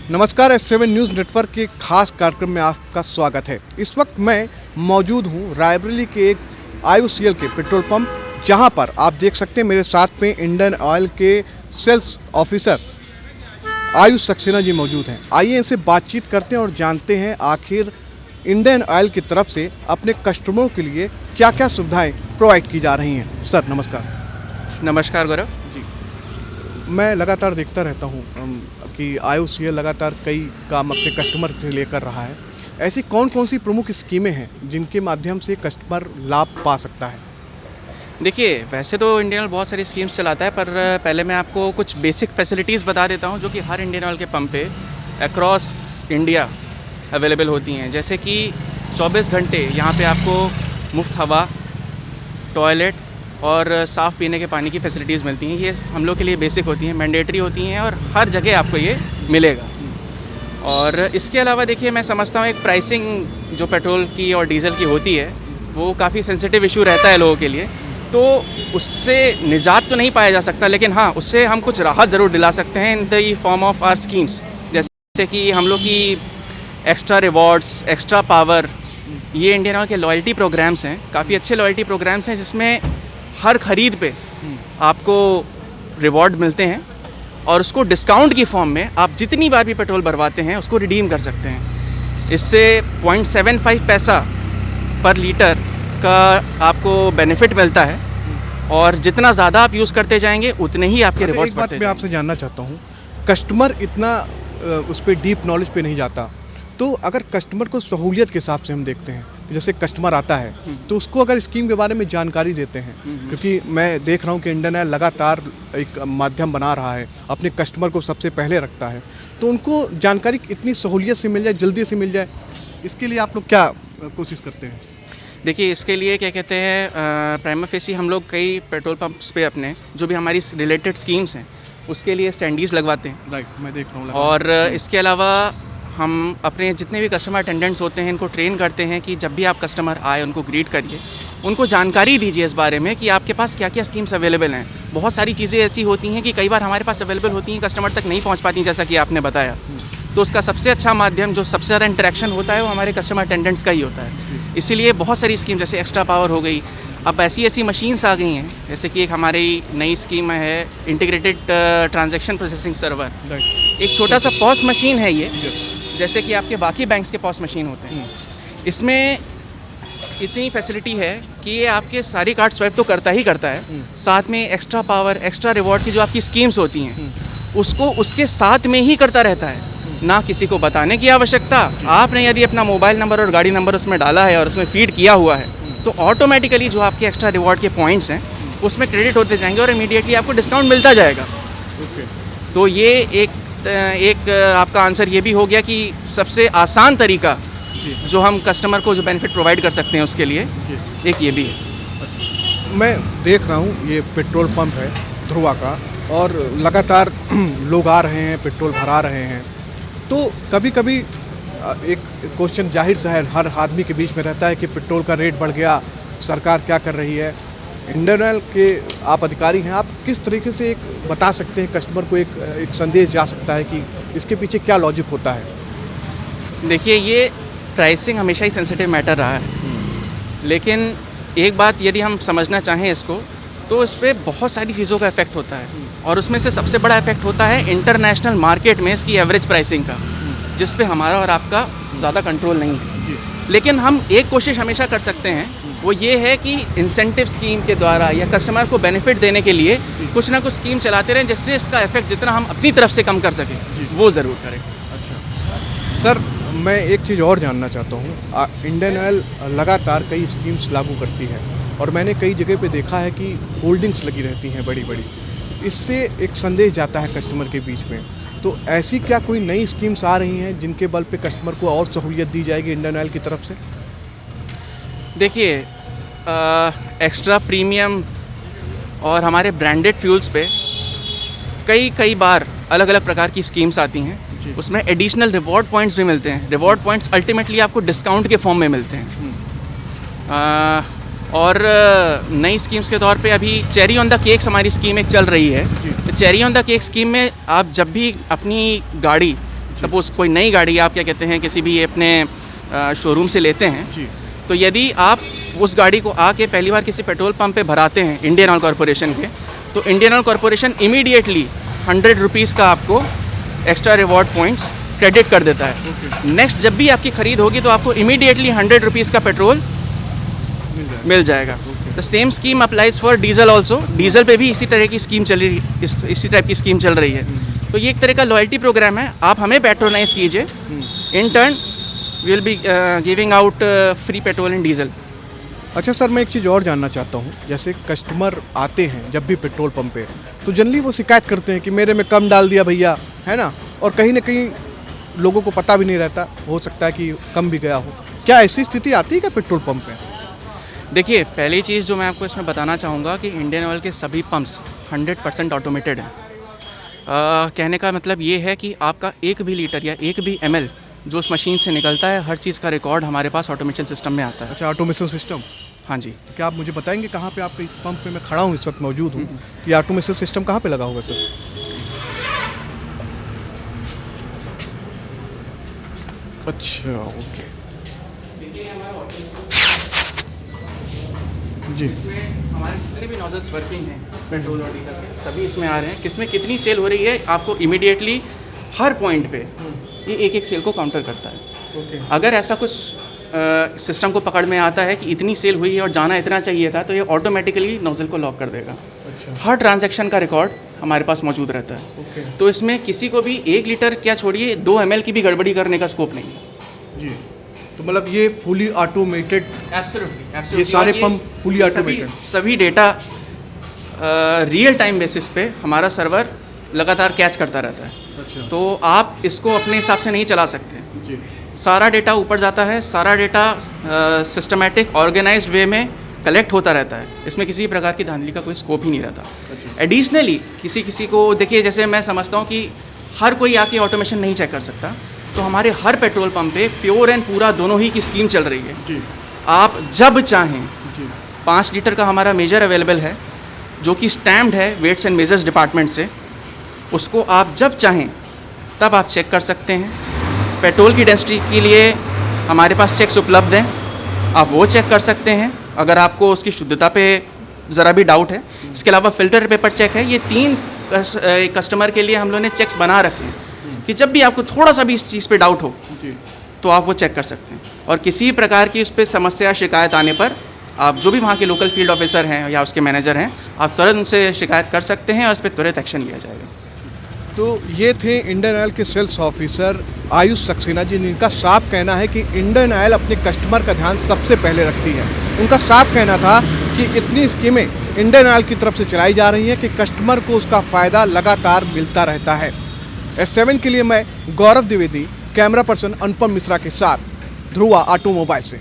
नमस्कार, S7 news network के खास कार्यक्रम में आपका स्वागत है। इस वक्त मैं मौजूद हूँ रायबरेली के एक IOCL के पेट्रोल पंप, जहाँ पर आप देख सकते हैं मेरे साथ में इंडियन ऑयल के सेल्स ऑफिसर आयुष सक्सेना जी मौजूद हैं। आइए इनसे बातचीत करते हैं और जानते हैं आखिर इंडियन ऑयल की तरफ से अपने कस्टमरों के लिए क्या क्या सुविधाएँ प्रोवाइड की जा रही हैं। सर नमस्कार। नमस्कार गौरव जी, मैं लगातार देखता रहता हूँ कि IOCL लगातार कई काम अपने कस्टमर से लेकर रहा है। ऐसी कौन कौन सी प्रमुख स्कीमें हैं जिनके माध्यम से कस्टमर लाभ पा सकता है? देखिए, वैसे तो इंडियन ऑयल बहुत सारी स्कीम्स चलाता है, पर पहले मैं आपको कुछ बेसिक फैसिलिटीज़ बता देता हूँ जो कि हर इंडियन ऑयल के पंप पे अक्रॉस इंडिया अवेलेबल होती हैं। जैसे कि 24 घंटे यहाँ पे आपको मुफ्त हवा, टॉयलेट और साफ़ पीने के पानी की फैसिलिटीज़ मिलती हैं। ये हम लोग के लिए बेसिक होती हैं, मैंडेटरी होती हैं और हर जगह आपको ये मिलेगा। और इसके अलावा देखिए, मैं समझता हूँ एक प्राइसिंग जो पेट्रोल की और डीजल की होती है वो काफ़ी सेंसिटिव इशू रहता है लोगों के लिए, तो उससे निजात तो नहीं पाया जा सकता, लेकिन हाँ, उससे हम कुछ राहत ज़रूर दिला सकते हैं in the form of our schemes. जैसे कि हम लोग की एक्स्ट्रा रिवॉर्ड्स, एक्स्ट्रा पावर, ये इंडियन ऑयल के लॉयल्टी प्रोग्राम्स हैं। काफ़ी अच्छे लॉयल्टी प्रोग्राम्स हैं जिसमें हर ख़रीद पे आपको रिवॉर्ड मिलते हैं और उसको डिस्काउंट की फॉर्म में आप जितनी बार भी पेट्रोल भरवाते हैं उसको रिडीम कर सकते हैं। इससे 0.75 पैसा पर लीटर का आपको बेनिफिट मिलता है और जितना ज़्यादा आप यूज़ करते जाएंगे उतने ही आपके रिवॉर्ड्स बढ़ते जाएंगे। मैं आपसे जानना चाहता हूँ, कस्टमर इतना उस पर डीप नॉलेज पे नहीं जाता, तो अगर कस्टमर को सहूलियत के हिसाब से हम देखते हैं, जैसे कस्टमर आता है तो उसको अगर स्कीम के बारे में जानकारी देते हैं, क्योंकि मैं देख रहा हूँ कि इंडियन ऑयल लगातार एक माध्यम बना रहा है, अपने कस्टमर को सबसे पहले रखता है, तो उनको जानकारी इतनी सहूलियत से मिल जाए, जल्दी से मिल जाए, इसके लिए आप लोग क्या कोशिश करते हैं? देखिए, इसके लिए क्या कहते हैं, प्राइमा फेसी हम लोग कई पेट्रोल पंप्स पे अपने जो भी हमारी रिलेटेड स्कीम्स हैं उसके लिए स्टैंडीज़ लगवाते हैं। राइट, मैं देख रहा हूँ। और इसके अलावा हम अपने जितने भी कस्टमर अटेंडेंट्स होते हैं इनको ट्रेन करते हैं कि जब भी आप कस्टमर आए उनको ग्रीट करिए, उनको जानकारी दीजिए इस बारे में कि आपके पास क्या क्या स्कीम्स अवेलेबल हैं। बहुत सारी चीज़ें ऐसी होती हैं कि कई बार हमारे पास अवेलेबल होती हैं, कस्टमर तक नहीं पहुंच पाती, जैसा कि आपने बताया। तो उसका सबसे अच्छा माध्यम, जो सबसे ज़्यादा इंटरेक्शन होता है, वो हमारे कस्टमर अटेंडेंट्स का ही होता है। इसीलिए बहुत सारी स्कीम, जैसे एक्स्ट्रा पावर हो गई, अब ऐसी मशीन्स आ गई हैं, जैसे कि एक हमारी नई स्कीम है इंटीग्रेटेड ट्रांजैक्शन प्रोसेसिंग सर्वर। एक छोटा सा पॉस मशीन है ये, जैसे कि आपके बाकी बैंक्स के पॉस मशीन होते हैं। इसमें इतनी फैसिलिटी है कि ये आपके सारे कार्ड स्वाइप तो करता ही करता है, साथ में एक्स्ट्रा पावर, एक्स्ट्रा रिवॉर्ड की जो आपकी स्कीम्स होती हैं उसको उसके साथ में ही करता रहता है। ना किसी को बताने की आवश्यकता, आपने यदि अपना मोबाइल नंबर और गाड़ी नंबर उसमें डाला है और उसमें फीड किया हुआ है तो ऑटोमेटिकली जो आपके एक्स्ट्रा रिवॉर्ड के पॉइंट्स हैं उसमें क्रेडिट होते जाएंगे और इमीडिएटली आपको डिस्काउंट मिलता जाएगा। तो ये एक आपका आंसर ये भी हो गया कि सबसे आसान तरीका जो हम कस्टमर को जो बेनिफिट प्रोवाइड कर सकते हैं उसके लिए एक ये भी है। मैं देख रहा हूँ ये पेट्रोल पंप है ध्रुवा का, और लगातार लोग आ रहे हैं, पेट्रोल भरा रहे हैं, तो कभी कभी एक क्वेश्चन जाहिर सा है हर आदमी के बीच में रहता है कि पेट्रोल का रेट बढ़ गया, सरकार क्या कर रही है। इंडियन ऑयल के आप अधिकारी हैं, आप किस तरीके से एक बता सकते हैं कस्टमर को, एक संदेश जा सकता है कि इसके पीछे क्या लॉजिक होता है? देखिए, ये प्राइसिंग हमेशा ही सेंसिटिव मैटर रहा है, लेकिन एक बात यदि हम समझना चाहें इसको, तो इस पर बहुत सारी चीज़ों का इफेक्ट होता है और उसमें से सबसे बड़ा इफेक्ट होता है इंटरनेशनल मार्केट में इसकी एवरेज प्राइसिंग का, जिस पे हमारा और आपका ज़्यादा कंट्रोल नहीं है। लेकिन हम एक कोशिश हमेशा कर सकते हैं, वो ये है कि इंसेंटिव स्कीम के द्वारा या कस्टमर को बेनिफिट देने के लिए कुछ ना कुछ स्कीम चलाते रहें, जिससे इसका इफेक्ट जितना हम अपनी तरफ से कम कर सकें वो ज़रूर करें। अच्छा सर, मैं एक चीज़ और जानना चाहता हूँ, इंडियन ऑयल लगातार कई स्कीम्स लागू करती है और मैंने कई जगह पे देखा है कि होल्डिंग्स लगी रहती हैं बड़ी बड़ी, इससे एक संदेश जाता है कस्टमर के बीच में। तो ऐसी क्या कोई नई स्कीम्स आ रही हैं जिनके बल पे कस्टमर को और सहूलियत दी जाएगी इंडियन ऑयल की तरफ से? देखिए, एक्स्ट्रा प्रीमियम और हमारे ब्रांडेड फ्यूल्स पे कई बार अलग अलग प्रकार की स्कीम्स आती हैं, उसमें एडिशनल रिवॉर्ड पॉइंट्स भी मिलते हैं। रिवॉर्ड पॉइंट्स अल्टीमेटली आपको डिस्काउंट के फॉर्म में मिलते हैं। और नई स्कीम्स के तौर पे अभी चेरी ऑन द केक्स हमारी स्कीम एक चल रही है। तो cherry on the cake scheme में आप जब भी अपनी गाड़ी सपोज़ कोई नई गाड़ी आप क्या कहते हैं किसी भी अपने शोरूम से लेते हैं, जी तो यदि आप उस गाड़ी को आके पहली बार किसी पेट्रोल पंप पे भराते हैं इंडियन ऑयल कॉरपोरेशन के, तो Indian oil corporation immediately 100 rupees का आपको एक्स्ट्रा रिवॉर्ड पॉइंट्स क्रेडिट कर देता है। नेक्स्ट जब भी आपकी खरीद होगी तो आपको इमीडिएटली 100 रुपीज़ का पेट्रोल मिल जाएगा। The same scheme applies for diesel also. Diesel पे भी इसी तरह की स्कीम चल रही, इसी टाइप की स्कीम चल रही है। तो ये एक तरह का लॉयल्टी प्रोग्राम है। आप हमें पैट्रोनाइज कीजिए, in turn will be giving out free petrol and diesel. अच्छा सर, मैं एक चीज़ और जानना चाहता हूँ। जैसे कस्टमर आते हैं जब भी पेट्रोल पंप पे, तो जनरली वो शिकायत करते हैं कि मेरे में कम डाल दिया भैया, है ना, और कहीं ना कहीं लोगों को पता भी नहीं रहता, हो सकता है कि कम भी गया हो। क्या ऐसी स्थिति आती है क्या पेट्रोल पंप पे? देखिए, पहली चीज़ जो मैं आपको इसमें बताना चाहूँगा कि इंडियन ऑयल के सभी पंप्स 100% ऑटोमेटेड हैं। कहने का मतलब ये है कि आपका एक भी लीटर या एक भी ml जो उस मशीन से निकलता है, हर चीज़ का रिकॉर्ड हमारे पास ऑटोमेशन सिस्टम में आता है। अच्छा, ऑटोमेशन सिस्टम। हाँ जी। क्या आप मुझे बताएंगे कहाँ पे आप इस पंप पे मैं खड़ा हूँ, इस वक्त मौजूद हूँ, तो ये ऑटोमेशन सिस्टम कहाँ पे लगा होगा सर? अच्छा, ओके जी। इसमें हमारे जितने भी नोजल्स वर्किंग हैं पेट्रोल और डीजल के, सभी इसमें आ रहे हैं। किसमें कितनी सेल हो रही है आपको इमीडिएटली हर पॉइंट पे ये एक सेल को काउंटर करता है। ओके। अगर ऐसा कुछ सिस्टम को पकड़ में आता है कि इतनी सेल हुई है और जाना इतना चाहिए था, तो ये ऑटोमेटिकली नोजल को लॉक कर देगा। अच्छा। हर ट्रांजैक्शन का रिकॉर्ड हमारे पास मौजूद रहता है। ओके। तो इसमें किसी को भी 1 लीटर क्या छोड़िए 2 ml की भी गड़बड़ी करने का स्कोप नहीं है। जी, तो मतलब ये फुली ऑटोमेटेड, एब्सोल्युटली ये सारे पंप फुली ऑटोमेटेड। सभी डेटा रियल टाइम बेसिस पे हमारा सर्वर लगातार कैच करता रहता है। अच्छा। तो आप इसको अपने हिसाब से नहीं चला सकते। जी। सारा डेटा ऊपर जाता है, सारा डेटा सिस्टमेटिक ऑर्गेनाइज्ड वे में कलेक्ट होता रहता है। इसमें किसी प्रकार की धांधली का कोई स्कोप ही नहीं रहता। एडिशनली किसी को देखिए, जैसे मैं समझता हूँ कि हर कोई आके ऑटोमेशन नहीं चेक कर सकता, तो हमारे हर पेट्रोल पंप पे प्योर एंड पूरा दोनों ही की स्कीम चल रही है। जी। आप जब चाहें जी। 5 लीटर का हमारा मेजर अवेलेबल है जो कि स्टैम्प्ड है वेट्स एंड मेजर्स डिपार्टमेंट से, उसको आप जब चाहें तब आप चेक कर सकते हैं। पेट्रोल की डेंसिटी के लिए हमारे पास चेक्स उपलब्ध हैं, आप वो चेक कर सकते हैं अगर आपको उसकी शुद्धता पे ज़रा भी डाउट है। इसके अलावा फ़िल्टर पेपर चेक है। ये 3 कस्टमर के लिए हम लोगों ने चेक्स बना रखे हैं कि जब भी आपको थोड़ा सा भी इस चीज़ पे डाउट हो जी। तो आप वो चेक कर सकते हैं। और किसी प्रकार की उस पर समस्या शिकायत आने पर आप जो भी वहाँ के लोकल फील्ड ऑफिसर हैं या उसके मैनेजर हैं, आप तुरंत उनसे शिकायत कर सकते हैं और इस पर त्वरित एक्शन लिया जाएगा। तो ये थे इंडियन ऑयल के सेल्स ऑफिसर आयुष सक्सेना जी, जिनका साफ कहना है कि इंडियन ऑयल अपने कस्टमर का ध्यान सबसे पहले रखती है। उनका साफ कहना था कि इतनी स्कीमें इंडियन ऑयल की तरफ से चलाई जा रही हैं कि कस्टमर को उसका फ़ायदा लगातार मिलता रहता है। S7 के लिए मैं गौरव द्विवेदी, कैमरा पर्सन अनुपम मिश्रा के साथ ध्रुवा ऑटोमोबाइल से।